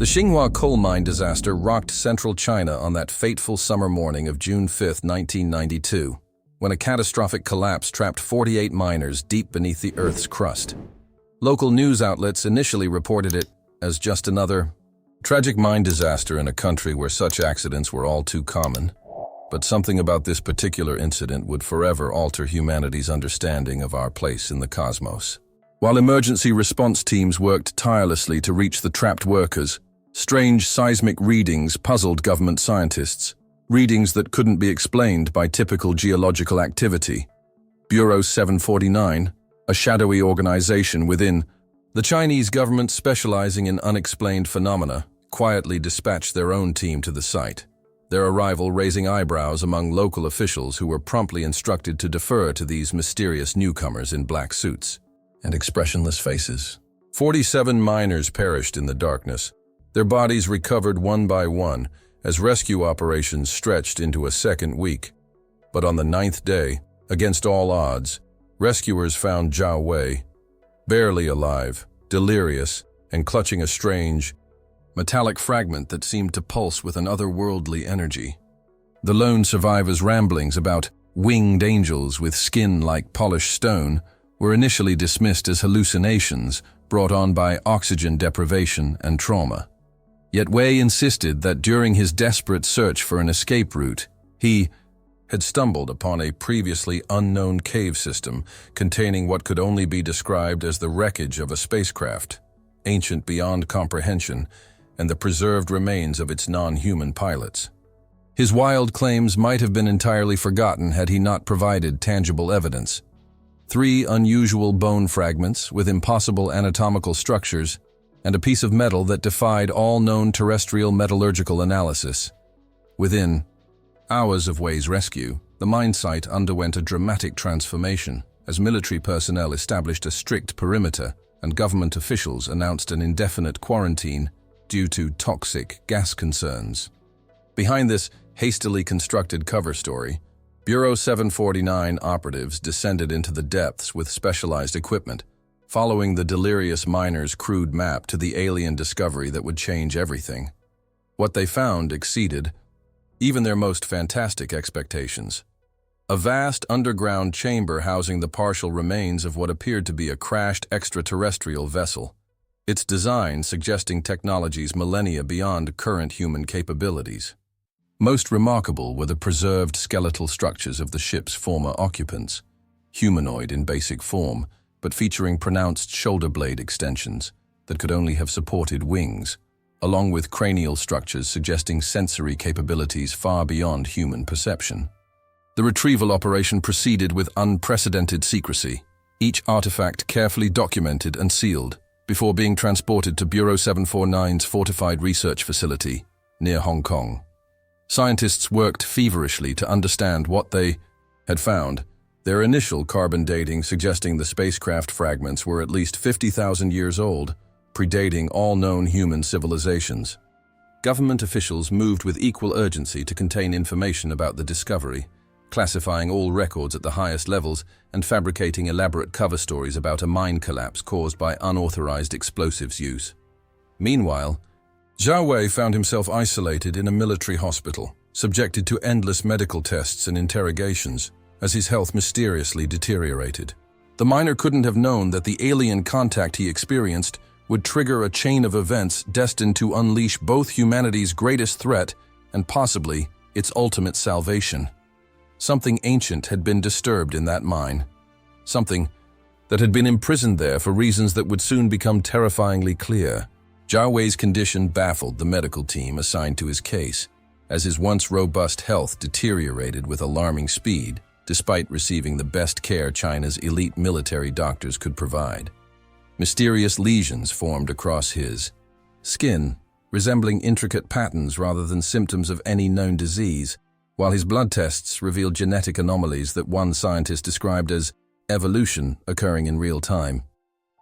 The Xinhua coal mine disaster rocked central China on that fateful summer morning of June 5, 1992, when a catastrophic collapse trapped 48 miners deep beneath the Earth's crust. Local news outlets initially reported it as just another tragic mine disaster in a country where such accidents were all too common. But something about this particular incident would forever alter humanity's understanding of our place in the cosmos. While emergency response teams worked tirelessly to reach the trapped workers, strange seismic readings puzzled government scientists, readings that couldn't be explained by typical geological activity. Bureau 749, a shadowy organization within the Chinese government specializing in unexplained phenomena, quietly dispatched their own team to the site, their arrival raising eyebrows among local officials who were promptly instructed to defer to these mysterious newcomers in black suits and expressionless faces. 47 miners perished in the darkness, their bodies recovered one by one as rescue operations stretched into a second week. But on the 9th day, against all odds, rescuers found Zhao Wei, barely alive, delirious, and clutching a strange, metallic fragment that seemed to pulse with an otherworldly energy. The lone survivor's ramblings about winged angels with skin like polished stone were initially dismissed as hallucinations brought on by oxygen deprivation and trauma. Yet Wei insisted that during his desperate search for an escape route, he had stumbled upon a previously unknown cave system containing what could only be described as the wreckage of a spacecraft, ancient beyond comprehension, and the preserved remains of its non-human pilots. His wild claims might have been entirely forgotten had he not provided tangible evidence. 3 unusual bone fragments with impossible anatomical structures and a piece of metal that defied all known terrestrial metallurgical analysis. Within hours of Wei's rescue, the mine site underwent a dramatic transformation as military personnel established a strict perimeter and government officials announced an indefinite quarantine due to toxic gas concerns. Behind this hastily constructed cover story, Bureau 749 operatives descended into the depths with specialized equipment, following the delirious miners' crude map to the alien discovery that would change everything. What they found exceeded even their most fantastic expectations. A vast underground chamber housing the partial remains of what appeared to be a crashed extraterrestrial vessel, its design suggesting technologies millennia beyond current human capabilities. Most remarkable were the preserved skeletal structures of the ship's former occupants, humanoid in basic form, but featuring pronounced shoulder blade extensions that could only have supported wings, along with cranial structures suggesting sensory capabilities far beyond human perception. The retrieval operation proceeded with unprecedented secrecy, each artifact carefully documented and sealed before being transported to Bureau 749's fortified research facility near Hong Kong. Scientists worked feverishly to understand what they had found, their initial carbon dating suggesting the spacecraft fragments were at least 50,000 years old, predating all known human civilizations. Government officials moved with equal urgency to contain information about the discovery, classifying all records at the highest levels and fabricating elaborate cover stories about a mine collapse caused by unauthorized explosives use. Meanwhile, Zhao Wei found himself isolated in a military hospital, subjected to endless medical tests and interrogations, as his health mysteriously deteriorated. The miner couldn't have known that the alien contact he experienced would trigger a chain of events destined to unleash both humanity's greatest threat and possibly its ultimate salvation. Something ancient had been disturbed in that mine. Something that had been imprisoned there for reasons that would soon become terrifyingly clear. Zhao Wei's condition baffled the medical team assigned to his case, as his once robust health deteriorated with alarming speed, despite receiving the best care China's elite military doctors could provide. Mysterious lesions formed across his skin, resembling intricate patterns rather than symptoms of any known disease, while his blood tests revealed genetic anomalies that one scientist described as evolution occurring in real time.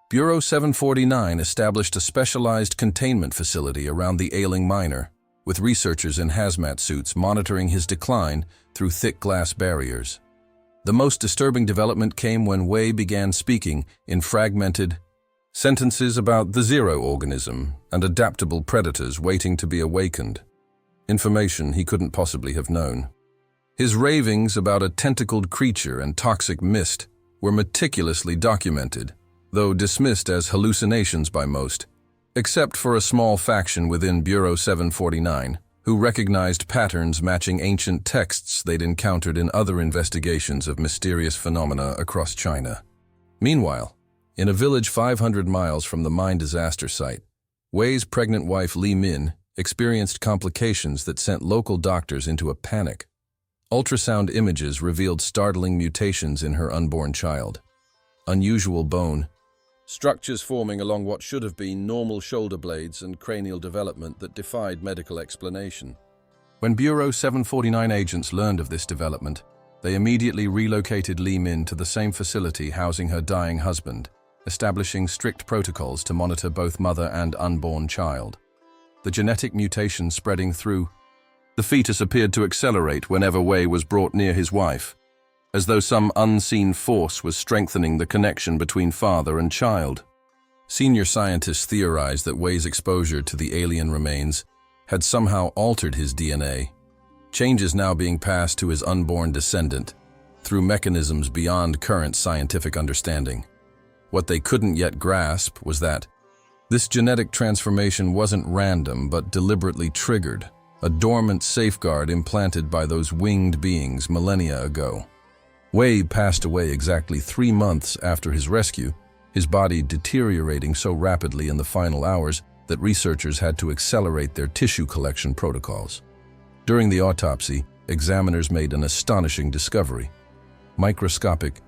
Bureau 749 established a specialized containment facility around the ailing miner, with researchers in hazmat suits monitoring his decline through thick glass barriers. The most disturbing development came when Wei began speaking in fragmented, Sentences about the zero organism and adaptable predators waiting to be awakened. Information he couldn't possibly have known. His ravings about a tentacled creature and toxic mist were meticulously documented, though dismissed as hallucinations by most, except for a small faction within Bureau 749, who recognized patterns matching ancient texts they'd encountered in other investigations of mysterious phenomena across China. Meanwhile, in a village 500 miles from the mine disaster site, Wei's pregnant wife Li Min experienced complications that sent local doctors into a panic. Ultrasound images revealed startling mutations in her unborn child. Unusual bone, structures forming along what should have been normal shoulder blades and cranial development that defied medical explanation. When Bureau 749 agents learned of this development, they immediately relocated Li Min to the same facility housing her dying husband, establishing strict protocols to monitor both mother and unborn child. The genetic mutation spreading through the fetus appeared to accelerate whenever Wei was brought near his wife, as though some unseen force was strengthening the connection between father and child. Senior scientists theorized that Wei's exposure to the alien remains had somehow altered his DNA, changes now being passed to his unborn descendant through mechanisms beyond current scientific understanding. What they couldn't yet grasp was that this genetic transformation wasn't random but deliberately triggered, a dormant safeguard implanted by those winged beings millennia ago. Wei passed away exactly 3 months after his rescue, his body deteriorating so rapidly in the final hours that researchers had to accelerate their tissue collection protocols. During the autopsy, examiners made an astonishing discovery. Microscopic,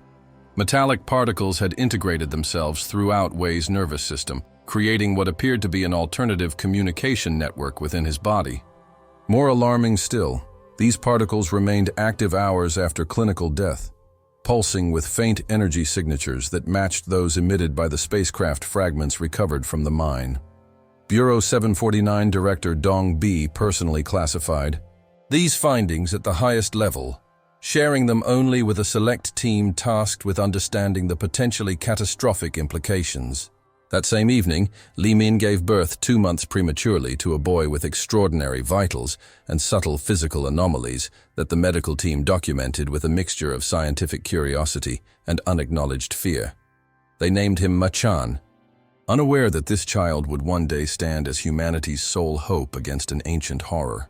metallic particles had integrated themselves throughout Wei's nervous system, creating what appeared to be an alternative communication network within his body. More alarming still, these particles remained active hours after clinical death, pulsing with faint energy signatures that matched those emitted by the spacecraft fragments recovered from the mine. Bureau 749 Director Dong Bi personally classified these findings at the highest level, sharing them only with a select team tasked with understanding the potentially catastrophic implications. That same evening, Li Min gave birth 2 months prematurely to a boy with extraordinary vitals and subtle physical anomalies that the medical team documented with a mixture of scientific curiosity and unacknowledged fear. They named him Machan, unaware that this child would one day stand as humanity's sole hope against an ancient horror.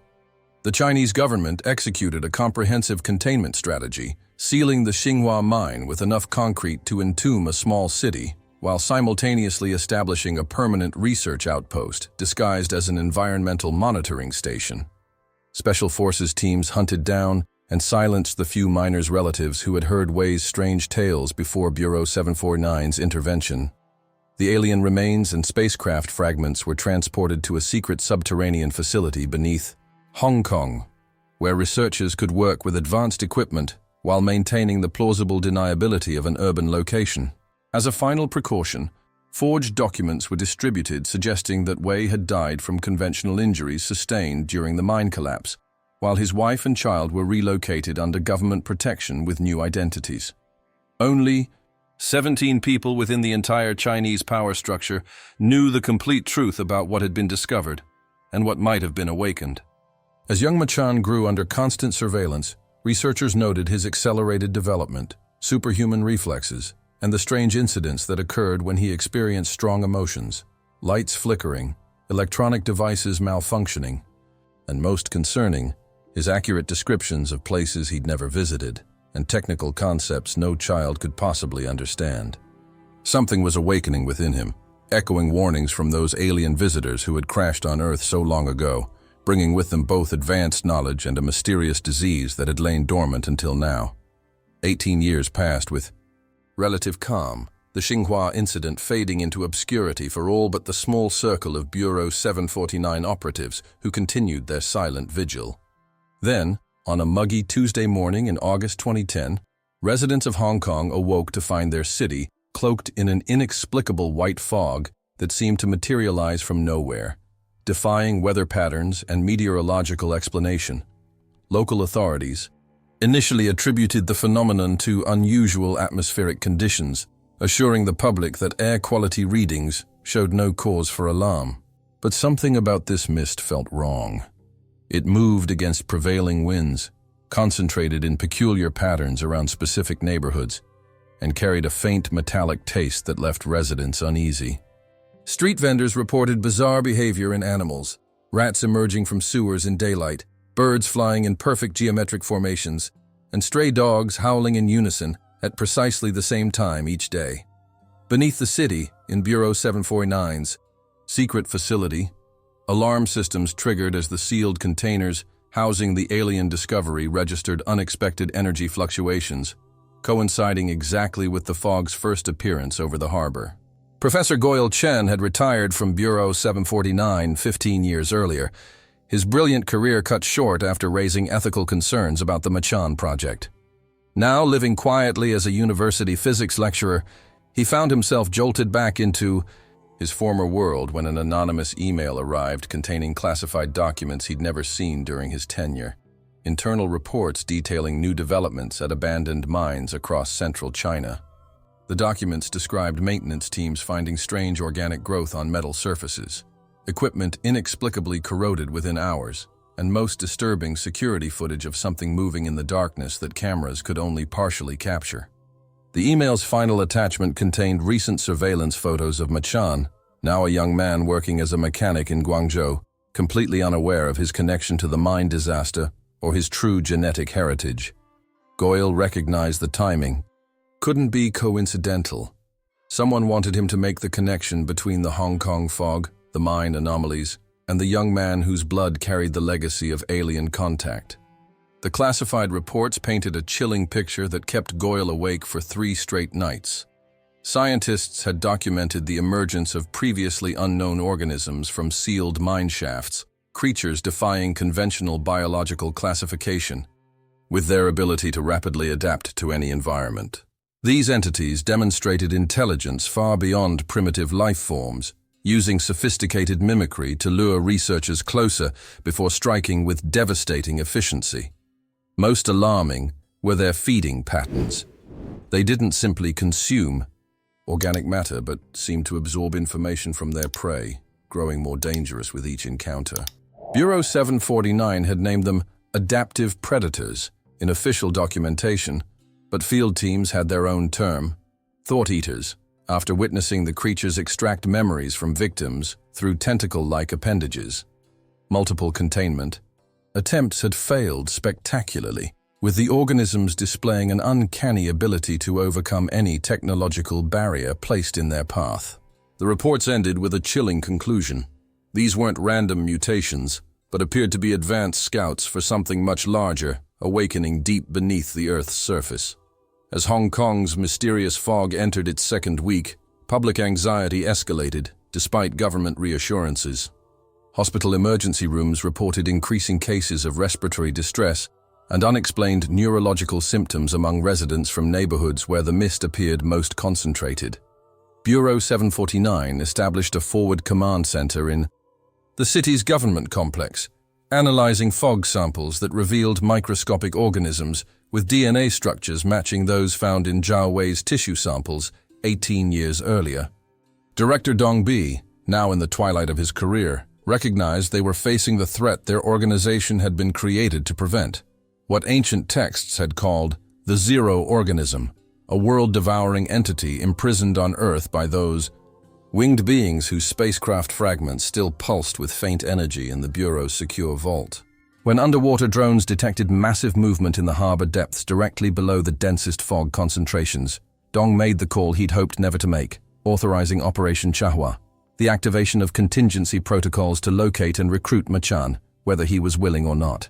The Chinese government executed a comprehensive containment strategy, sealing the Xinhua mine with enough concrete to entomb a small city, while simultaneously establishing a permanent research outpost disguised as an environmental monitoring station. Special forces teams hunted down and silenced the few miners' relatives who had heard Wei's strange tales before Bureau 749's intervention. The alien remains and spacecraft fragments were transported to a secret subterranean facility beneath Hong Kong, where researchers could work with advanced equipment while maintaining the plausible deniability of an urban location. As a final precaution, forged documents were distributed suggesting that Wei had died from conventional injuries sustained during the mine collapse, while his wife and child were relocated under government protection with new identities. Only 17 people within the entire Chinese power structure knew the complete truth about what had been discovered and what might have been awakened. As young Machan grew under constant surveillance, researchers noted his accelerated development, superhuman reflexes, and the strange incidents that occurred when he experienced strong emotions, lights flickering, electronic devices malfunctioning, and most concerning, his accurate descriptions of places he'd never visited and technical concepts no child could possibly understand. Something was awakening within him, echoing warnings from those alien visitors who had crashed on Earth so long ago, bringing with them both advanced knowledge and a mysterious disease that had lain dormant until now. 18 years passed with relative calm, the Xinhua incident fading into obscurity for all but the small circle of Bureau 749 operatives who continued their silent vigil. Then, on a muggy Tuesday morning in August 2010, residents of Hong Kong awoke to find their city cloaked in an inexplicable white fog that seemed to materialize from nowhere, defying weather patterns and meteorological explanation. Local authorities initially attributed the phenomenon to unusual atmospheric conditions, assuring the public that air quality readings showed no cause for alarm. But something about this mist felt wrong. It moved against prevailing winds, concentrated in peculiar patterns around specific neighborhoods, and carried a faint metallic taste that left residents uneasy. Street vendors reported bizarre behavior in animals, rats emerging from sewers in daylight, birds flying in perfect geometric formations, and stray dogs howling in unison at precisely the same time each day. Beneath the city, in Bureau 749's secret facility, alarm systems triggered as the sealed containers housing the alien discovery registered unexpected energy fluctuations, coinciding exactly with the fog's first appearance over the harbor. Professor Goyle Chen had retired from Bureau 749 15 years earlier, his brilliant career cut short after raising ethical concerns about the Machan project. Now, living quietly as a university physics lecturer, he found himself jolted back into his former world when an anonymous email arrived containing classified documents he'd never seen during his tenure. Internal reports detailing new developments at abandoned mines across central China. The documents described maintenance teams finding strange organic growth on metal surfaces, equipment inexplicably corroded within hours, and most disturbing security footage of something moving in the darkness that cameras could only partially capture. The email's final attachment contained recent surveillance photos of Machan, now a young man working as a mechanic in Guangzhou, completely unaware of his connection to the mine disaster or his true genetic heritage. Goyle recognized the timing. Couldn't be coincidental. Someone wanted him to make the connection between the Hong Kong fog, the mine anomalies, and the young man whose blood carried the legacy of alien contact. The classified reports painted a chilling picture that kept Goyle awake for 3 straight nights. Scientists had documented the emergence of previously unknown organisms from sealed mine shafts, creatures defying conventional biological classification, with their ability to rapidly adapt to any environment. These entities demonstrated intelligence far beyond primitive life forms, using sophisticated mimicry to lure researchers closer before striking with devastating efficiency. Most alarming were their feeding patterns. They didn't simply consume organic matter but seemed to absorb information from their prey, growing more dangerous with each encounter. Bureau 749 had named them adaptive predators in official documentation, but field teams had their own term, thought eaters, after witnessing the creatures extract memories from victims through tentacle-like appendages. Multiple containment attempts had failed spectacularly, with the organisms displaying an uncanny ability to overcome any technological barrier placed in their path. The reports ended with a chilling conclusion. These weren't random mutations, but appeared to be advanced scouts for something much larger, awakening deep beneath the Earth's surface. As Hong Kong's mysterious fog entered its second week, public anxiety escalated, despite government reassurances. Hospital emergency rooms reported increasing cases of respiratory distress and unexplained neurological symptoms among residents from neighborhoods where the mist appeared most concentrated. Bureau 749 established a forward command center in the city's government complex, analyzing fog samples that revealed microscopic organisms with DNA structures matching those found in Zhao Wei's tissue samples 18 years earlier. Director Dong Bi, now in the twilight of his career, recognized they were facing the threat their organization had been created to prevent. What ancient texts had called the Zero Organism, a world-devouring entity imprisoned on Earth by those winged beings whose spacecraft fragments still pulsed with faint energy in the Bureau's secure vault. When underwater drones detected massive movement in the harbor depths directly below the densest fog concentrations, Dong made the call he'd hoped never to make, authorizing Operation Chahua, the activation of contingency protocols to locate and recruit Machan, whether he was willing or not.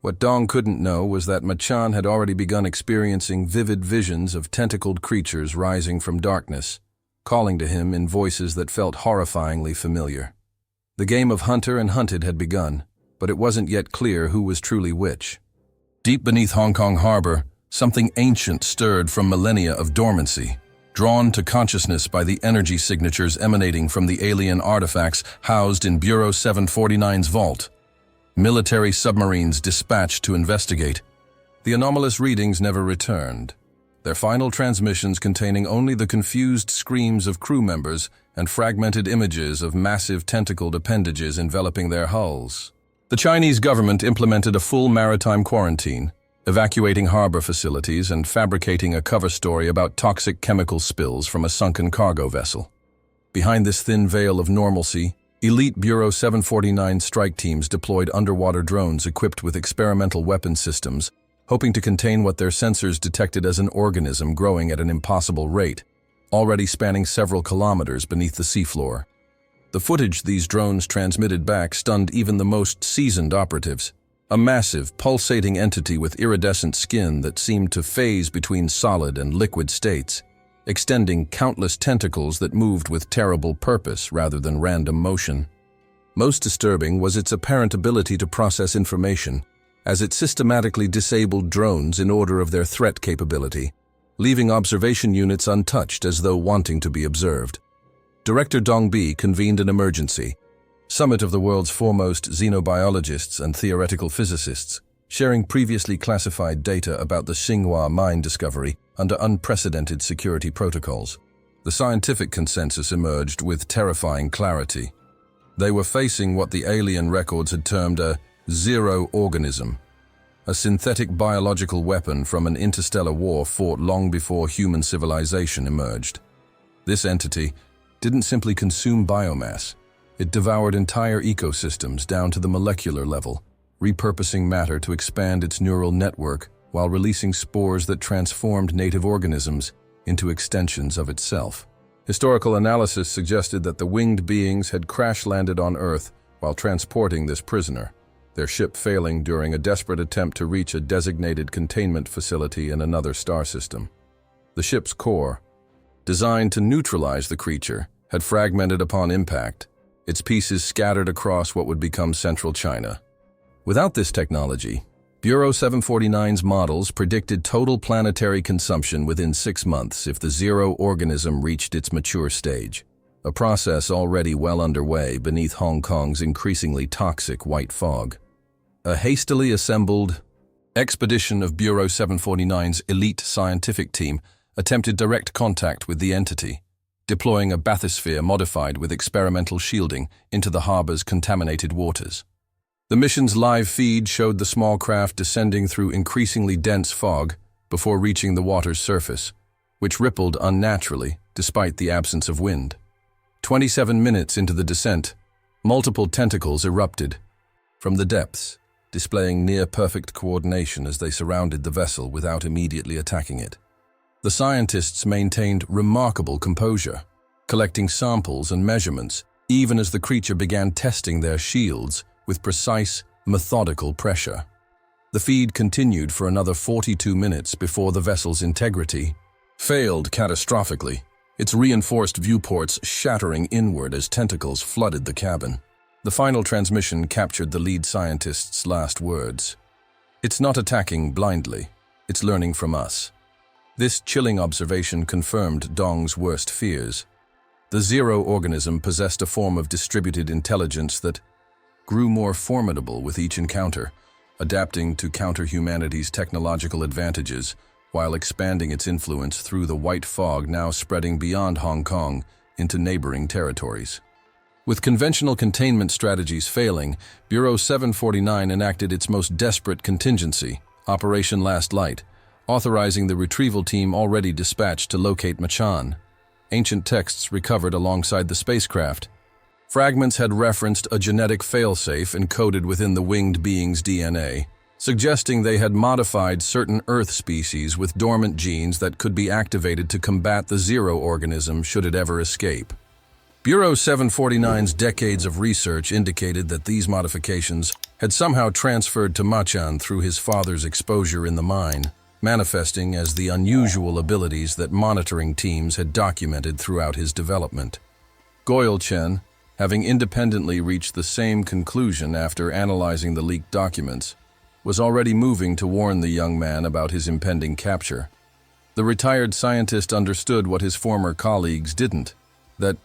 What Dong couldn't know was that Machan had already begun experiencing vivid visions of tentacled creatures rising from darkness, calling to him in voices that felt horrifyingly familiar. The game of hunter and hunted had begun, but it wasn't yet clear who was truly which. Deep beneath Hong Kong harbor, something ancient stirred from millennia of dormancy, drawn to consciousness by the energy signatures emanating from the alien artifacts housed in Bureau 749's vault. Military submarines dispatched to investigate. The anomalous readings never returned. their final transmissions containing only the confused screams of crew members and fragmented images of massive tentacled appendages enveloping their hulls. The Chinese government implemented a full maritime quarantine, evacuating harbor facilities and fabricating a cover story about toxic chemical spills from a sunken cargo vessel. Behind this thin veil of normalcy, elite Bureau 749 strike teams deployed underwater drones equipped with experimental weapon systems, hoping to contain what their sensors detected as an organism growing at an impossible rate, already spanning several kilometers beneath the seafloor. The footage these drones transmitted back stunned even the most seasoned operatives. A massive, pulsating entity with iridescent skin that seemed to phase between solid and liquid states, extending countless tentacles that moved with terrible purpose rather than random motion. Most disturbing was its apparent ability to process information, as it systematically disabled drones in order of their threat capability, leaving observation units untouched as though wanting to be observed. Director Dong Bi convened an emergency summit of the world's foremost xenobiologists and theoretical physicists, sharing previously classified data about the Xinhua mine discovery under unprecedented security protocols. The scientific consensus emerged with terrifying clarity. They were facing what the alien records had termed a zero organism, a synthetic biological weapon from an interstellar war fought long before human civilization emerged. This entity didn't simply consume biomass. It devoured entire ecosystems down to the molecular level, repurposing matter to expand its neural network while releasing spores that transformed native organisms into extensions of itself. Historical analysis suggested that the winged beings had crash-landed on Earth while transporting this prisoner, their ship failing during a desperate attempt to reach a designated containment facility in another star system. The ship's core, designed to neutralize the creature, had fragmented upon impact, its pieces scattered across what would become central China. Without this technology, Bureau 749's models predicted total planetary consumption within 6 months if the zero organism reached its mature stage, a process already well underway beneath Hong Kong's increasingly toxic white fog. A hastily assembled expedition of Bureau 749's elite scientific team attempted direct contact with the entity, deploying a bathysphere modified with experimental shielding into the harbor's contaminated waters. The mission's live feed showed the small craft descending through increasingly dense fog before reaching the water's surface, which rippled unnaturally despite the absence of wind. 27 minutes into the descent, multiple tentacles erupted from the depths, displaying near-perfect coordination as they surrounded the vessel without immediately attacking it. The scientists maintained remarkable composure, collecting samples and measurements even as the creature began testing their shields with precise, methodical pressure. The feed continued for another 42 minutes before the vessel's integrity failed catastrophically, its reinforced viewports shattering inward as tentacles flooded the cabin. The final transmission captured the lead scientist's last words. "It's not attacking blindly, it's learning from us." This chilling observation confirmed Dong's worst fears. The zero organism possessed a form of distributed intelligence that grew more formidable with each encounter, adapting to counter humanity's technological advantages while expanding its influence through the white fog now spreading beyond Hong Kong into neighboring territories. With conventional containment strategies failing, Bureau 749 enacted its most desperate contingency, Operation Last Light, authorizing the retrieval team already dispatched to locate Machan. Ancient texts recovered alongside the spacecraft. Fragments had referenced a genetic failsafe encoded within the winged being's DNA, suggesting they had modified certain Earth species with dormant genes that could be activated to combat the zero organism should it ever escape. Bureau 749's decades of research indicated that these modifications had somehow transferred to Machan through his father's exposure in the mine, manifesting as the unusual abilities that monitoring teams had documented throughout his development. Goyle Chen, having independently reached the same conclusion after analyzing the leaked documents, was already moving to warn the young man about his impending capture. The retired scientist understood what his former colleagues didn't, that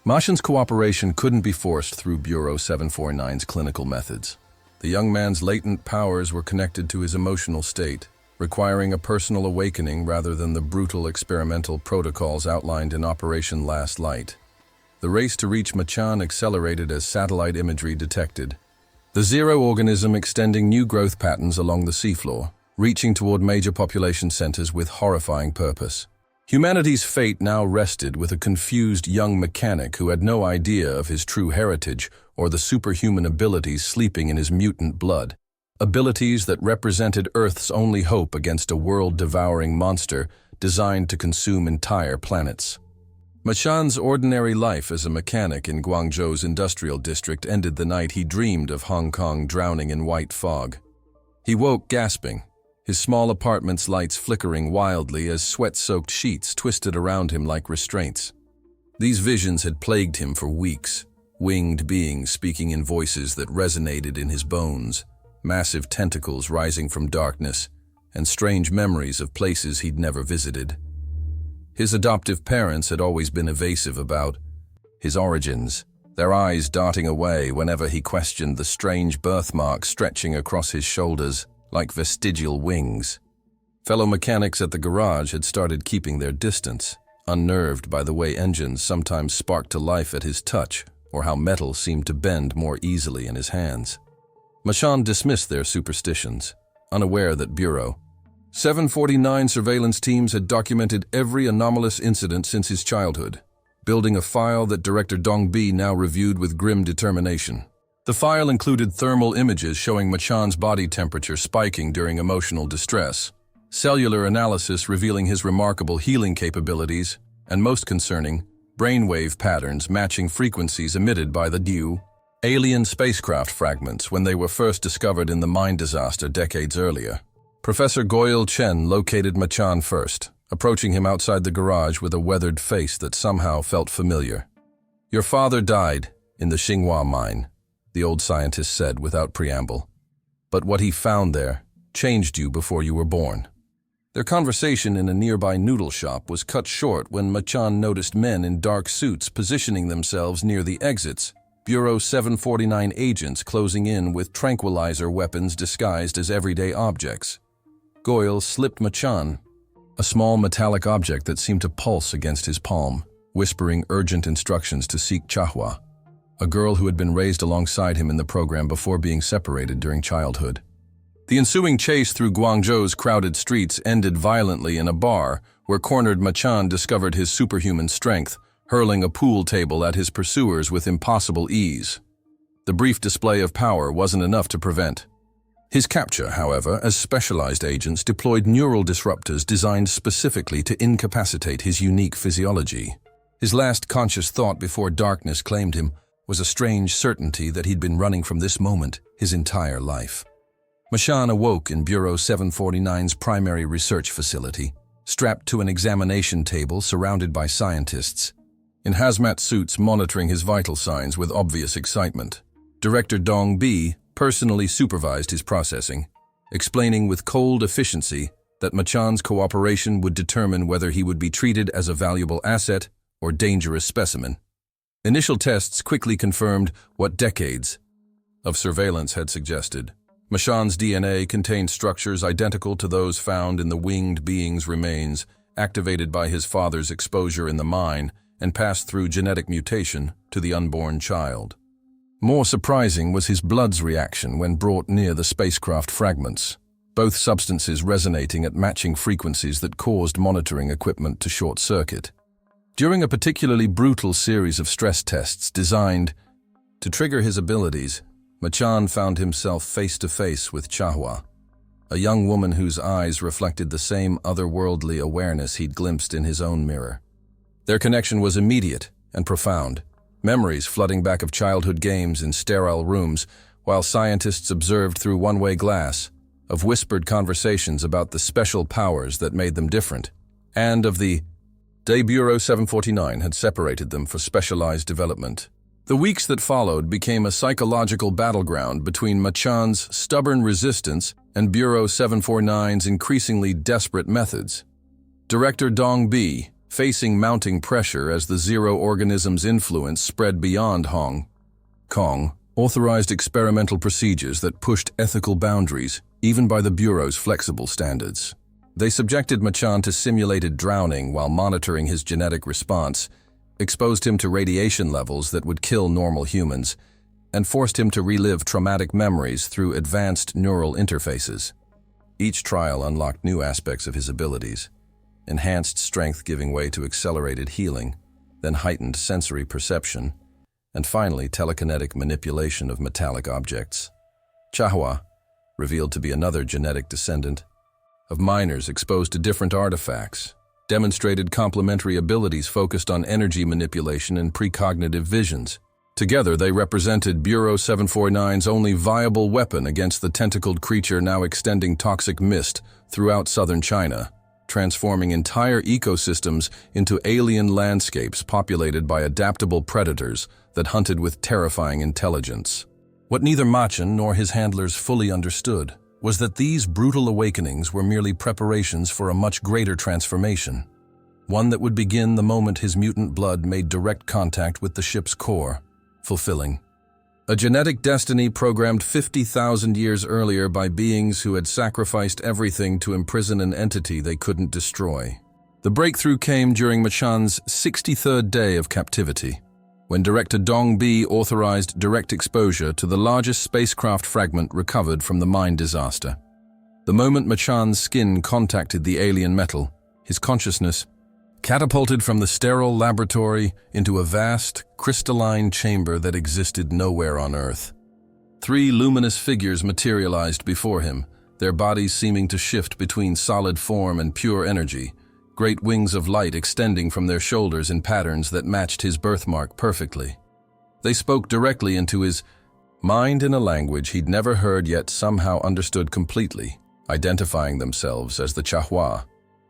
Machan's cooperation couldn't be forced through Bureau 749's clinical methods. The young man's latent powers were connected to his emotional state, requiring a personal awakening rather than the brutal experimental protocols outlined in Operation Last Light. The race to reach Machan accelerated as satellite imagery detected the zero organism extending new growth patterns along the seafloor, reaching toward major population centers with horrifying purpose. Humanity's fate now rested with a confused young mechanic who had no idea of his true heritage or the superhuman abilities sleeping in his mutant blood. Abilities that represented Earth's only hope against a world-devouring monster designed to consume entire planets. Machan's ordinary life as a mechanic in Guangzhou's industrial district ended the night he dreamed of Hong Kong drowning in white fog. He woke gasping, his small apartment's lights flickering wildly as sweat-soaked sheets twisted around him like restraints. These visions had plagued him for weeks, winged beings speaking in voices that resonated in his bones, massive tentacles rising from darkness, and strange memories of places he'd never visited. His adoptive parents had always been evasive about his origins, their eyes darting away whenever he questioned the strange birthmark stretching across his shoulders like vestigial wings. Fellow mechanics at the garage had started keeping their distance, unnerved by the way engines sometimes sparked to life at his touch or how metal seemed to bend more easily in his hands. Machan dismissed their superstitions, unaware that Bureau 749 surveillance teams had documented every anomalous incident since his childhood, building a file that Director Dong Bi now reviewed with grim determination. The file included thermal images showing Machan's body temperature spiking during emotional distress, cellular analysis revealing his remarkable healing capabilities, and most concerning, brainwave patterns matching frequencies emitted by the new alien spacecraft fragments when they were first discovered in the mine disaster decades earlier. Professor Goyle Chen located Machan first, approaching him outside the garage with a weathered face that somehow felt familiar. "Your father died in the Xinhua mine," the old scientist said without preamble. "But what he found there changed you before you were born." Their conversation in a nearby noodle shop was cut short when Machan noticed men in dark suits positioning themselves near the exits, Bureau 749 agents closing in with tranquilizer weapons disguised as everyday objects. Goyle slipped Machan a small metallic object that seemed to pulse against his palm, whispering urgent instructions to seek Chahua, a girl who had been raised alongside him in the program before being separated during childhood. The ensuing chase through Guangzhou's crowded streets ended violently in a bar where cornered Machan discovered his superhuman strength, hurling a pool table at his pursuers with impossible ease. The brief display of power wasn't enough to prevent his capture, however, as specialized agents deployed neural disruptors designed specifically to incapacitate his unique physiology. His last conscious thought before darkness claimed him was a strange certainty that he'd been running from this moment his entire life. Machan awoke in Bureau 749's primary research facility, strapped to an examination table surrounded by scientists, in hazmat suits monitoring his vital signs with obvious excitement. Director Dong Bi personally supervised his processing, explaining with cold efficiency that Machan's cooperation would determine whether he would be treated as a valuable asset or dangerous specimen. Initial tests quickly confirmed what decades of surveillance had suggested. Machan's DNA contained structures identical to those found in the winged being's remains, activated by his father's exposure in the mine and passed through genetic mutation to the unborn child. More surprising was his blood's reaction when brought near the spacecraft fragments, both substances resonating at matching frequencies that caused monitoring equipment to short-circuit. During a particularly brutal series of stress tests designed to trigger his abilities, Machan found himself face-to-face with Chahua, a young woman whose eyes reflected the same otherworldly awareness he'd glimpsed in his own mirror. Their connection was immediate and profound, memories flooding back of childhood games in sterile rooms while scientists observed through one-way glass, of whispered conversations about the special powers that made them different, and of the day Bureau 749 had separated them for specialized development. The weeks that followed became a psychological battleground between Machan's stubborn resistance and Bureau 749's increasingly desperate methods. Director Dong Bi, facing mounting pressure as the zero organism's influence spread beyond Hong Kong, authorized experimental procedures that pushed ethical boundaries, even by the Bureau's flexible standards. They subjected Machan to simulated drowning while monitoring his genetic response, exposed him to radiation levels that would kill normal humans, and forced him to relive traumatic memories through advanced neural interfaces. Each trial unlocked new aspects of his abilities, enhanced strength giving way to accelerated healing, then heightened sensory perception, and finally telekinetic manipulation of metallic objects. Chahua, revealed to be another genetic descendant of miners exposed to different artifacts, demonstrated complementary abilities focused on energy manipulation and precognitive visions. Together, they represented Bureau 749's only viable weapon against the tentacled creature now extending toxic mist throughout southern China, transforming entire ecosystems into alien landscapes populated by adaptable predators that hunted with terrifying intelligence. What neither Machan nor his handlers fully understood was that these brutal awakenings were merely preparations for a much greater transformation, one that would begin the moment his mutant blood made direct contact with the ship's core, fulfilling a genetic destiny programmed 50,000 years earlier by beings who had sacrificed everything to imprison an entity they couldn't destroy. The breakthrough came during Machan's 63rd day of captivity, when Director Dong Bi authorized direct exposure to the largest spacecraft fragment recovered from the mine disaster. The moment Machan's skin contacted the alien metal, his consciousness catapulted from the sterile laboratory into a vast, crystalline chamber that existed nowhere on Earth. 3 luminous figures materialized before him, their bodies seeming to shift between solid form and pure energy, great wings of light extending from their shoulders in patterns that matched his birthmark perfectly. They spoke directly into his mind in a language he'd never heard yet somehow understood completely, identifying themselves as the Chahua,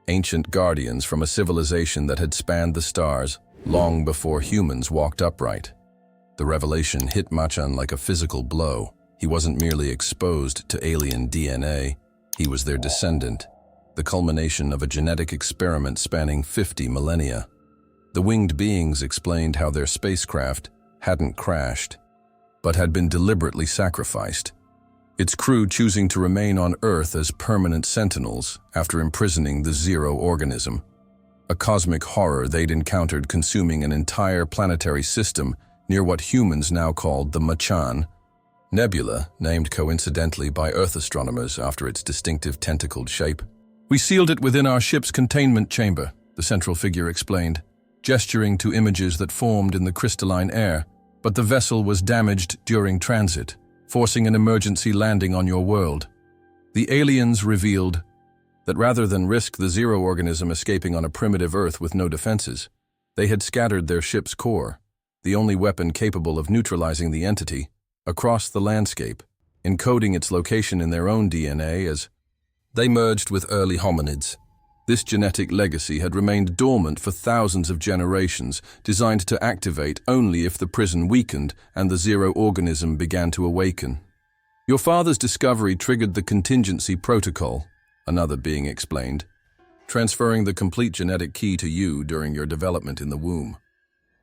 ancient guardians from a civilization that had spanned the stars long before humans walked upright. The revelation hit Machan like a physical blow. He wasn't merely exposed to alien DNA, he was their descendant, the culmination of a genetic experiment spanning 50 millennia. The winged beings explained how their spacecraft hadn't crashed, but had been deliberately sacrificed, its crew choosing to remain on Earth as permanent sentinels after imprisoning the Zero organism, a cosmic horror they'd encountered consuming an entire planetary system near what humans now called the Machan Nebula, named coincidentally by Earth astronomers after its distinctive tentacled shape. "We sealed it within our ship's containment chamber," the central figure explained, gesturing to images that formed in the crystalline air, "but the vessel was damaged during transit, forcing an emergency landing on your world." The aliens revealed that rather than risk the Zero organism escaping on a primitive Earth with no defenses, they had scattered their ship's core, the only weapon capable of neutralizing the entity, across the landscape, encoding its location in their own DNA as they merged with early hominids. This genetic legacy had remained dormant for thousands of generations, designed to activate only if the prison weakened and the Zero organism began to awaken. "Your father's discovery triggered the contingency protocol," another being explained, "transferring the complete genetic key to you during your development in the womb."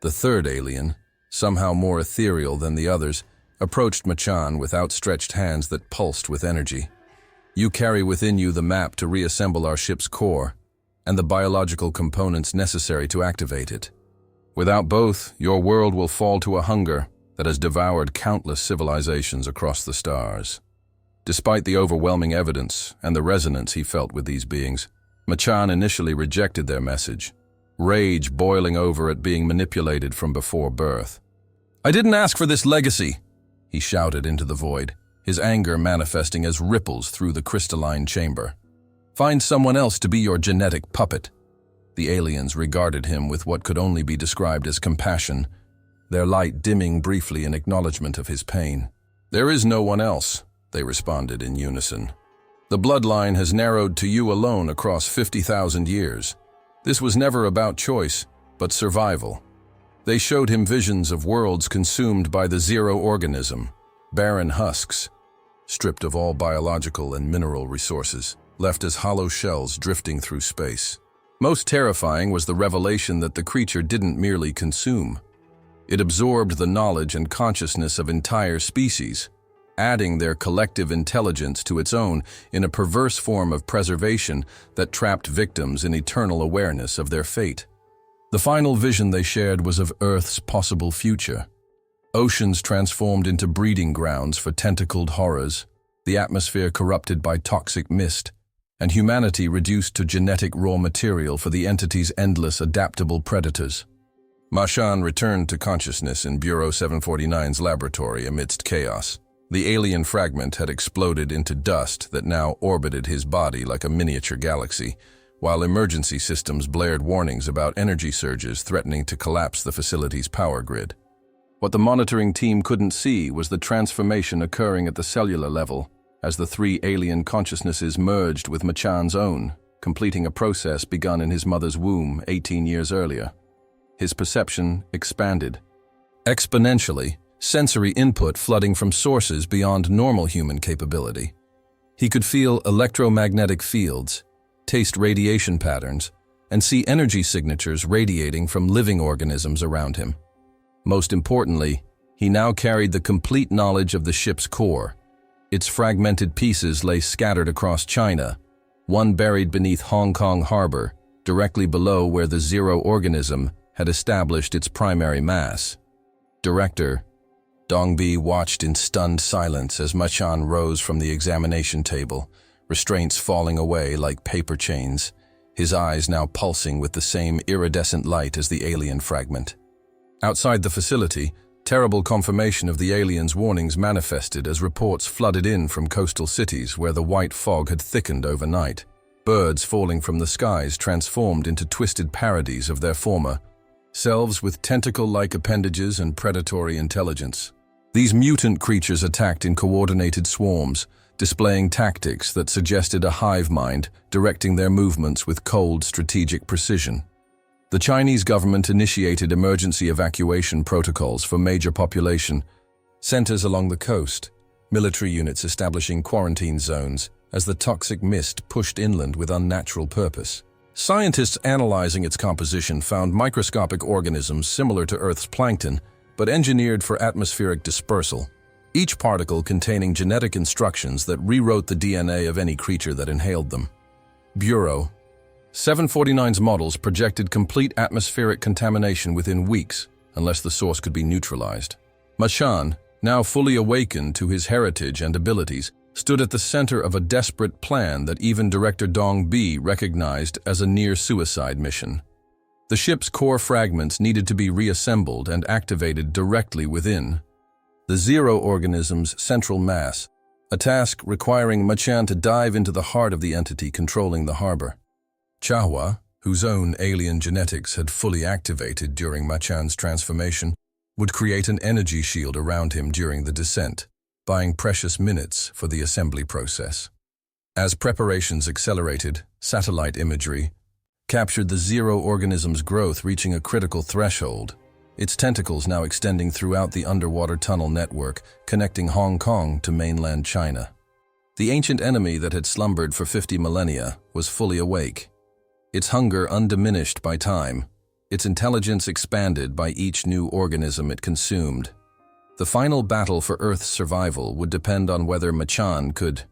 The third alien, somehow more ethereal than the others, approached Machan with outstretched hands that pulsed with energy. "You carry within you the map to reassemble our ship's core, and the biological components necessary to activate it. Without both, your world will fall to a hunger that has devoured countless civilizations across the stars." Despite the overwhelming evidence and the resonance he felt with these beings, Machan initially rejected their message, rage boiling over at being manipulated from before birth. "I didn't ask for this legacy," he shouted into the void, his anger manifesting as ripples through the crystalline chamber. "Find someone else to be your genetic puppet." The aliens regarded him with what could only be described as compassion, their light dimming briefly in acknowledgement of his pain. "There is no one else," they responded in unison. "The bloodline has narrowed to you alone across 50,000 years. This was never about choice, but survival." They showed him visions of worlds consumed by the Zero organism, barren husks, stripped of all biological and mineral resources, left as hollow shells drifting through space. Most terrifying was the revelation that the creature didn't merely consume. It absorbed the knowledge and consciousness of entire species, adding their collective intelligence to its own in a perverse form of preservation that trapped victims in eternal awareness of their fate. The final vision they shared was of Earth's possible future. Oceans transformed into breeding grounds for tentacled horrors, the atmosphere corrupted by toxic mist, and humanity reduced to genetic raw material for the entity's endless adaptable predators. Machan returned to consciousness in Bureau 749's laboratory amidst chaos. The alien fragment had exploded into dust that now orbited his body like a miniature galaxy, while emergency systems blared warnings about energy surges threatening to collapse the facility's power grid. What the monitoring team couldn't see was the transformation occurring at the cellular level as the three alien consciousnesses merged with Machan's own, completing a process begun in his mother's womb 18 years earlier. His perception expanded exponentially, sensory input flooding from sources beyond normal human capability. He could feel electromagnetic fields, taste radiation patterns, and see energy signatures radiating from living organisms around him. Most importantly, he now carried the complete knowledge of the ship's core. Its fragmented pieces lay scattered across China, one buried beneath Hong Kong harbor, directly below where the Zero organism had established its primary mass. Director Dongbi watched in stunned silence as Machan rose from the examination table, restraints falling away like paper chains, his eyes now pulsing with the same iridescent light as the alien fragment. Outside the facility, terrible confirmation of the aliens' warnings manifested as reports flooded in from coastal cities where the white fog had thickened overnight. Birds falling from the skies transformed into twisted parodies of their former selves with tentacle-like appendages and predatory intelligence. These mutant creatures attacked in coordinated swarms, displaying tactics that suggested a hive mind directing their movements with cold, strategic precision. The Chinese government initiated emergency evacuation protocols for major population centers along the coast, military units establishing quarantine zones as the toxic mist pushed inland with unnatural purpose. Scientists analyzing its composition found microscopic organisms similar to Earth's plankton, but engineered for atmospheric dispersal, each particle containing genetic instructions that rewrote the DNA of any creature that inhaled them. Bureau 749's models projected complete atmospheric contamination within weeks, unless the source could be neutralized. Machan, now fully awakened to his heritage and abilities, stood at the center of a desperate plan that even Director Dongbi recognized as a near-suicide mission. The ship's core fragments needed to be reassembled and activated directly within the Zero organism's central mass, a task requiring Machan to dive into the heart of the entity controlling the harbor. Chahua, whose own alien genetics had fully activated during Machan's transformation, would create an energy shield around him during the descent, buying precious minutes for the assembly process. As preparations accelerated, satellite imagery captured the Zero organism's growth reaching a critical threshold, its tentacles now extending throughout the underwater tunnel network connecting Hong Kong to mainland China. The ancient enemy that had slumbered for 50 millennia was fully awake, its hunger undiminished by time, its intelligence expanded by each new organism it consumed. The final battle for Earth's survival would depend on whether Machan could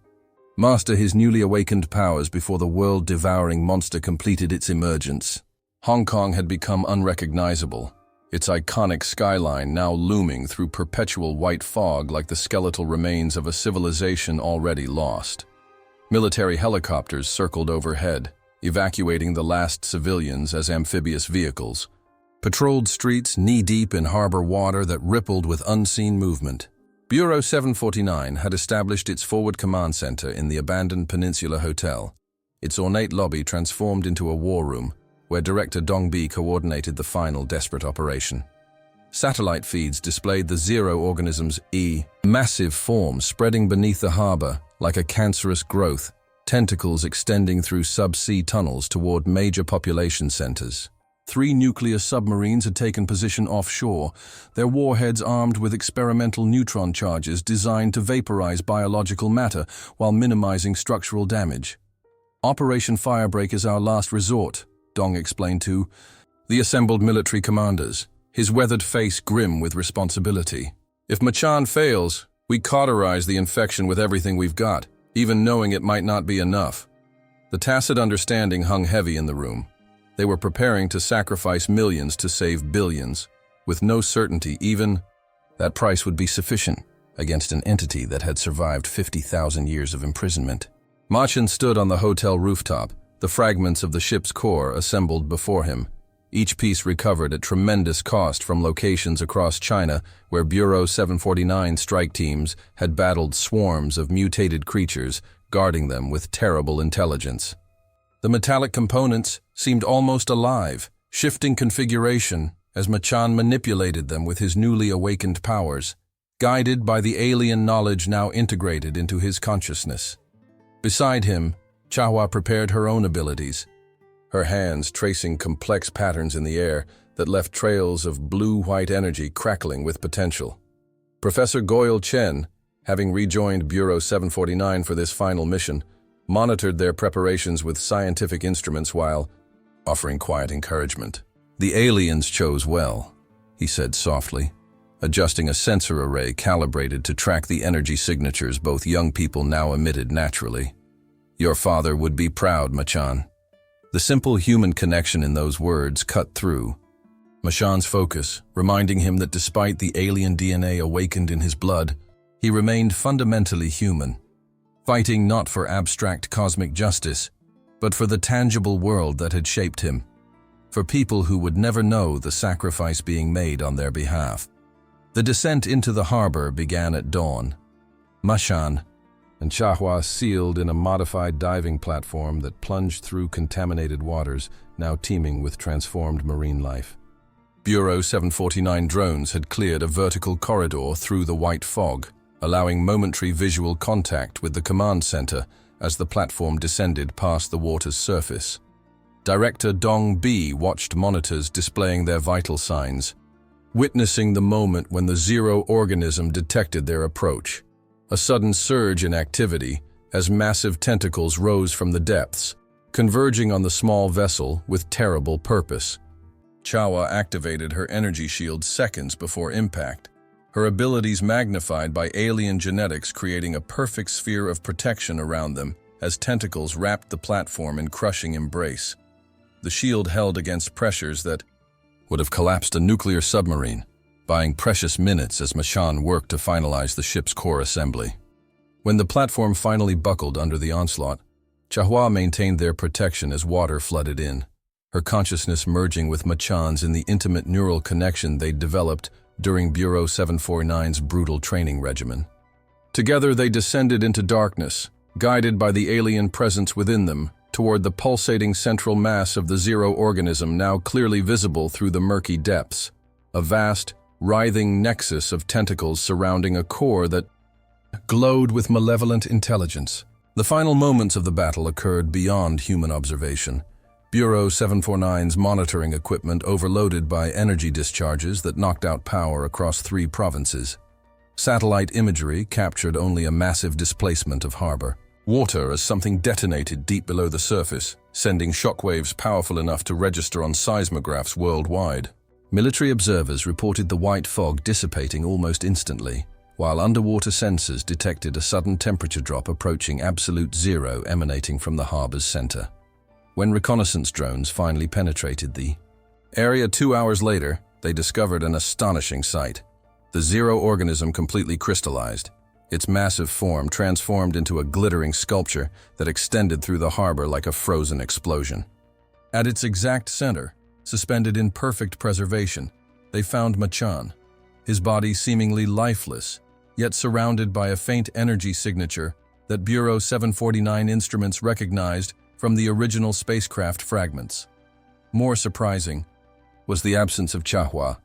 master his newly awakened powers before the world-devouring monster completed its emergence. Hong Kong had become unrecognizable, its iconic skyline now looming through perpetual white fog like the skeletal remains of a civilization already lost. Military helicopters circled overhead, evacuating the last civilians as amphibious vehicles, patrolled streets knee-deep in harbor water that rippled with unseen movement. Bureau 749 had established its forward command center in the abandoned Peninsula Hotel, its ornate lobby transformed into a war room, where Director Dongbi coordinated the final desperate operation. Satellite feeds displayed the Zero organism's massive form spreading beneath the harbor like a cancerous growth, tentacles extending through sub-sea tunnels toward major population centers. 3 nuclear submarines had taken position offshore, their warheads armed with experimental neutron charges designed to vaporize biological matter while minimizing structural damage. Operation Firebreak is our last resort, Dong explained to the assembled military commanders, his weathered face grim with responsibility. "If Machan fails, we cauterize the infection with everything we've got, even knowing it might not be enough." The tacit understanding hung heavy in the room. They were preparing to sacrifice millions to save billions, with no certainty even that price would be sufficient against an entity that had survived 50,000 years of imprisonment. Machan stood on the hotel rooftop, the fragments of the ship's core assembled before him, each piece recovered at tremendous cost from locations across China where Bureau 749 strike teams had battled swarms of mutated creatures, guarding them with terrible intelligence. The metallic components seemed almost alive, shifting configuration as Machan manipulated them with his newly awakened powers, guided by the alien knowledge now integrated into his consciousness. Beside him, Chahua prepared her own abilities, her hands tracing complex patterns in the air that left trails of blue-white energy crackling with potential. Professor Goyle Chen, having rejoined Bureau 749 for this final mission, monitored their preparations with scientific instruments while offering quiet encouragement. "The aliens chose well," he said softly, adjusting a sensor array calibrated to track the energy signatures both young people now emitted naturally. "Your father would be proud, Machan." The simple human connection in those words cut through Machan's focus, reminding him that despite the alien DNA awakened in his blood, he remained fundamentally human, fighting not for abstract cosmic justice, but for the tangible world that had shaped him, for people who would never know the sacrifice being made on their behalf. The descent into the harbor began at dawn. Machan and Chahua sealed in a modified diving platform that plunged through contaminated waters, now teeming with transformed marine life. Bureau 749 drones had cleared a vertical corridor through the white fog, allowing momentary visual contact with the command center as the platform descended past the water's surface. Director Dong Bi watched monitors displaying their vital signs, witnessing the moment when the Zero organism detected their approach. A sudden surge in activity as massive tentacles rose from the depths, converging on the small vessel with terrible purpose. Chahua activated her energy shield seconds before impact, her abilities magnified by alien genetics creating a perfect sphere of protection around them as tentacles wrapped the platform in crushing embrace. The shield held against pressures that would have collapsed a nuclear submarine, buying precious minutes as Machan worked to finalize the ship's core assembly. When the platform finally buckled under the onslaught, Chahua maintained their protection as water flooded in, her consciousness merging with Machan's in the intimate neural connection they'd developed during Bureau 749's brutal training regimen. Together they descended into darkness, guided by the alien presence within them, toward the pulsating central mass of the Zero organism now clearly visible through the murky depths, a vast, writhing nexus of tentacles surrounding a core that glowed with malevolent intelligence. The final moments of the battle occurred beyond human observation. Bureau 749's monitoring equipment overloaded by energy discharges that knocked out power across 3 provinces. Satellite imagery captured only a massive displacement of harbor. Water as something detonated deep below the surface, sending shockwaves powerful enough to register on seismographs worldwide. Military observers reported the white fog dissipating almost instantly, while underwater sensors detected a sudden temperature drop approaching absolute zero emanating from the harbor's center. When reconnaissance drones finally penetrated the area 2 hours later, they discovered an astonishing sight. The Zero organism completely crystallized, its massive form transformed into a glittering sculpture that extended through the harbor like a frozen explosion. At its exact center, suspended in perfect preservation, they found Machan, his body seemingly lifeless, yet surrounded by a faint energy signature that Bureau 749 instruments recognized from the original spacecraft fragments. More surprising was the absence of Chahua,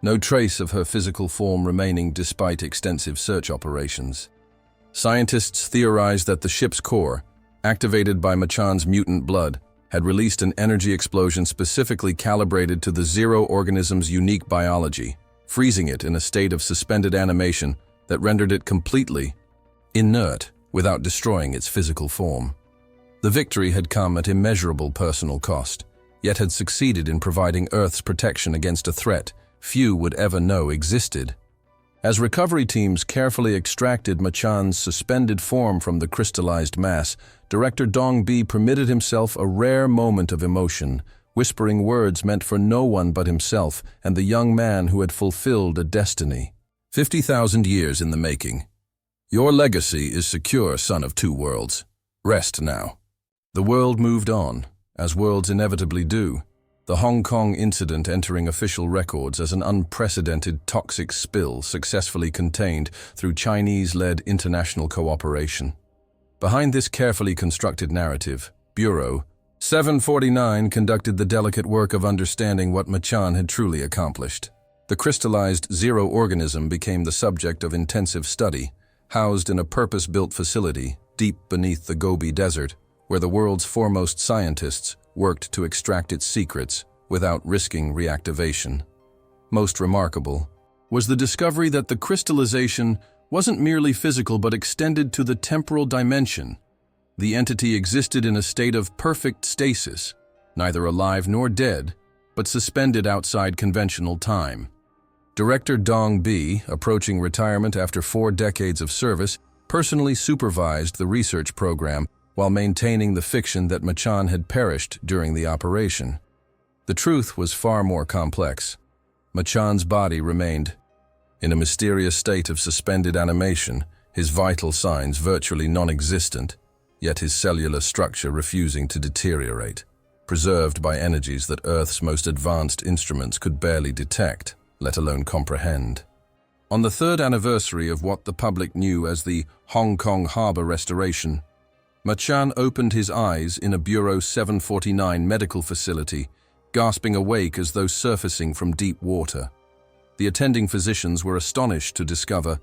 no trace of her physical form remaining despite extensive search operations. Scientists theorized that the ship's core, activated by Machan's mutant blood, had released an energy explosion specifically calibrated to the Zero organism's unique biology, freezing it in a state of suspended animation that rendered it completely inert without destroying its physical form. The victory had come at immeasurable personal cost, yet had succeeded in providing Earth's protection against a threat few would ever know existed. As recovery teams carefully extracted Machan's suspended form from the crystallized mass, director Dong Bi permitted himself a rare moment of emotion, whispering words meant for no one but himself and the young man who had fulfilled a destiny. 50,000 years in the making. Your legacy is secure, son of two worlds. Rest now. The world moved on, as worlds inevitably do, the Hong Kong incident entering official records as an unprecedented toxic spill successfully contained through Chinese-led international cooperation. Behind this carefully constructed narrative, Bureau 749 conducted the delicate work of understanding what Machan had truly accomplished. The crystallized zero organism became the subject of intensive study, housed in a purpose-built facility deep beneath the Gobi Desert, where the world's foremost scientists worked to extract its secrets without risking reactivation. Most remarkable was the discovery that the crystallization wasn't merely physical but extended to the temporal dimension. The entity existed in a state of perfect stasis, neither alive nor dead, but suspended outside conventional time. Director Dong Bi, approaching retirement after 4 decades of service, personally supervised the research program while maintaining the fiction that Machan had perished during the operation. The truth was far more complex. Machan's body remained in a mysterious state of suspended animation, his vital signs virtually non-existent, yet his cellular structure refusing to deteriorate, preserved by energies that Earth's most advanced instruments could barely detect, let alone comprehend. On the 3rd anniversary of what the public knew as the Hong Kong Harbor Restoration, Machan opened his eyes in a Bureau 749 medical facility, gasping awake as though surfacing from deep water. The attending physicians were astonished to discover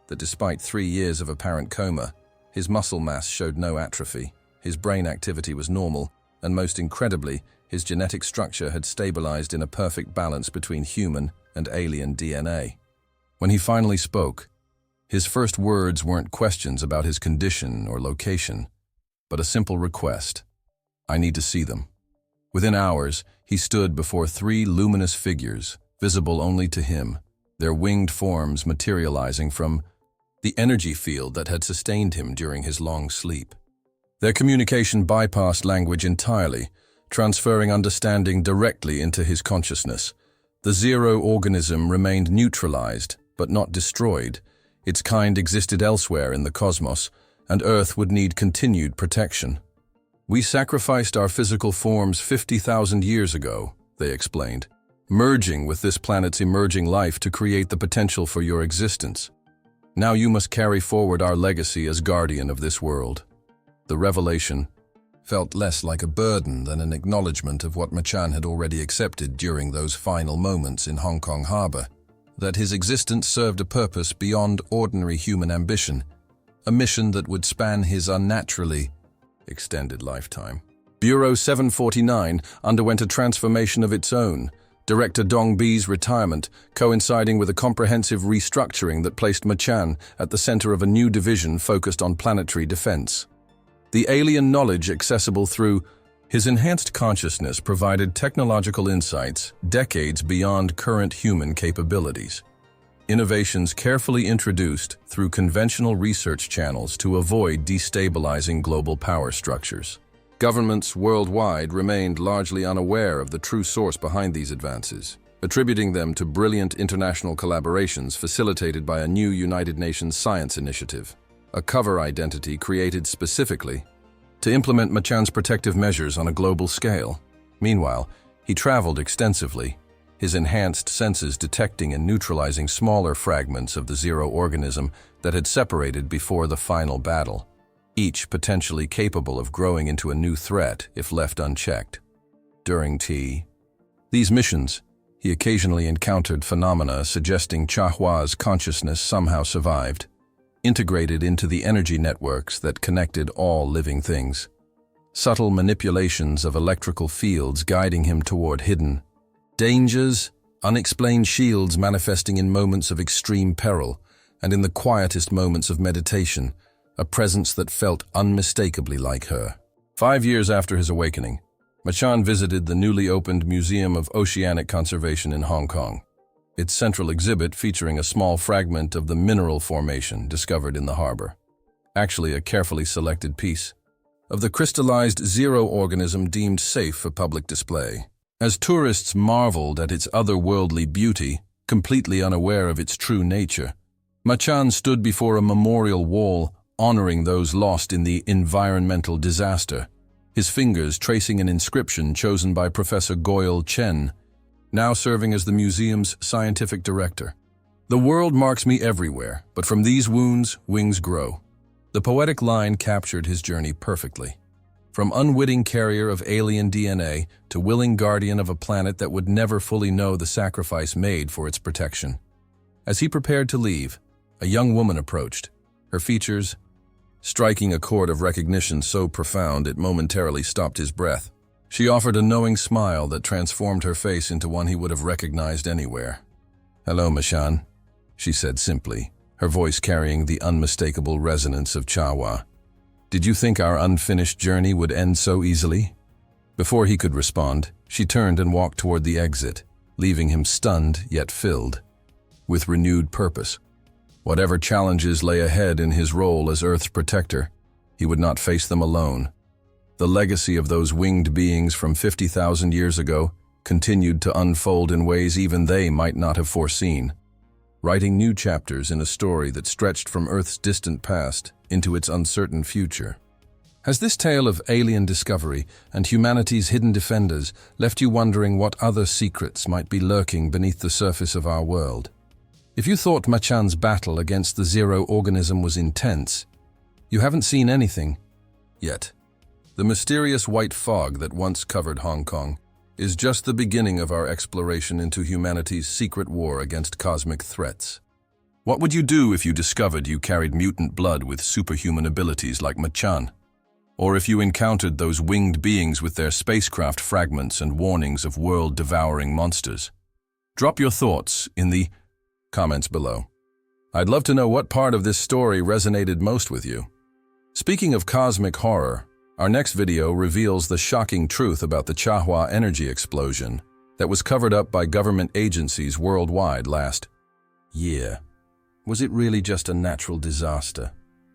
that despite 3 years of apparent coma, his muscle mass showed no atrophy, his brain activity was normal, and most incredibly, his genetic structure had stabilized in a perfect balance between human and alien DNA. When he finally spoke, his first words weren't questions about his condition or location, but a simple request. I need to see them. Within hours, he stood before 3 luminous figures, visible only to him, their winged forms materializing from the energy field that had sustained him during his long sleep. Their communication bypassed language entirely, transferring understanding directly into his consciousness. The zero organism remained neutralized, but not destroyed. Its kind existed elsewhere in the cosmos, and Earth would need continued protection. We sacrificed our physical forms 50,000 years ago, they explained, merging with this planet's emerging life to create the potential for your existence. Now you must carry forward our legacy as guardian of this world. The revelation felt less like a burden than an acknowledgement of what Machan had already accepted during those final moments in Hong Kong Harbor, that his existence served a purpose beyond ordinary human ambition, a mission that would span his unnaturally extended lifetime. Bureau 749 underwent a transformation of its own, Director Dong Bi's retirement coinciding with a comprehensive restructuring that placed Machan at the center of a new division focused on planetary defense. The alien knowledge accessible through his enhanced consciousness provided technological insights decades beyond current human capabilities. Innovations carefully introduced through conventional research channels to avoid destabilizing global power structures. Governments worldwide remained largely unaware of the true source behind these advances, attributing them to brilliant international collaborations facilitated by a new United Nations science initiative, a cover identity created specifically to implement Machan's protective measures on a global scale. Meanwhile, he traveled extensively, his enhanced senses detecting and neutralizing smaller fragments of the zero organism that had separated before the final battle, each potentially capable of growing into a new threat if left unchecked. During these missions, he occasionally encountered phenomena suggesting Chahua's consciousness somehow survived, integrated into the energy networks that connected all living things. Subtle manipulations of electrical fields guiding him toward hidden dangers, unexplained shields manifesting in moments of extreme peril, and in the quietest moments of meditation, a presence that felt unmistakably like her. 5 years after his awakening, Machan visited the newly opened Museum of Oceanic Conservation in Hong Kong. its central exhibit featuring a small fragment of the mineral formation discovered in the harbor. Actually, a carefully selected piece of the crystallized zero organism deemed safe for public display. As tourists marveled at its otherworldly beauty, completely unaware of its true nature, Machan stood before a memorial wall honoring those lost in the environmental disaster, his fingers tracing an inscription chosen by Professor Goyle Chen, now serving as the museum's scientific director. "The world marks me everywhere, but from these wounds, wings grow." The poetic line captured his journey perfectly. From unwitting carrier of alien DNA to willing guardian of a planet that would never fully know the sacrifice made for its protection. As he prepared to leave, a young woman approached, her features striking a chord of recognition so profound it momentarily stopped his breath. She offered a knowing smile that transformed her face into one he would have recognized anywhere. "Hello, Machan," she said simply, her voice carrying the unmistakable resonance of Chawa. "Did you think our unfinished journey would end so easily?" Before he could respond, she turned and walked toward the exit, leaving him stunned yet filled with renewed purpose. Whatever challenges lay ahead in his role as Earth's protector, he would not face them alone. The legacy of those winged beings from 50,000 years ago continued to unfold in ways even they might not have foreseen, writing new chapters in a story that stretched from Earth's distant past into its uncertain future. Has this tale of alien discovery and humanity's hidden defenders left you wondering what other secrets might be lurking beneath the surface of our world? If you thought Machan's battle against the zero organism was intense, you haven't seen anything yet. The mysterious white fog that once covered Hong Kong is just the beginning of our exploration into humanity's secret war against cosmic threats. What would you do if you discovered you carried mutant blood with superhuman abilities like Machan? Or if you encountered those winged beings with their spacecraft fragments and warnings of world-devouring monsters? Drop your thoughts in the comments below. I'd love to know what part of this story resonated most with you. Speaking of cosmic horror, our next video reveals the shocking truth about the Chahua energy explosion that was covered up by government agencies worldwide last year. Was it really just a natural disaster,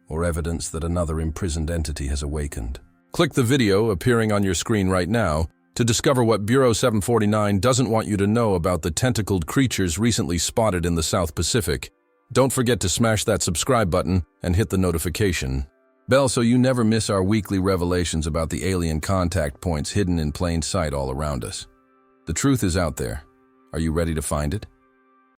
or evidence that another imprisoned entity has awakened? Click the video appearing on your screen right now to discover what Bureau 749 doesn't want you to know about the tentacled creatures recently spotted in the South Pacific. Don't forget to smash that subscribe button and hit the notification bell so you never miss our weekly revelations about the alien contact points hidden in plain sight all around us. The truth is out there. Are you ready to find it?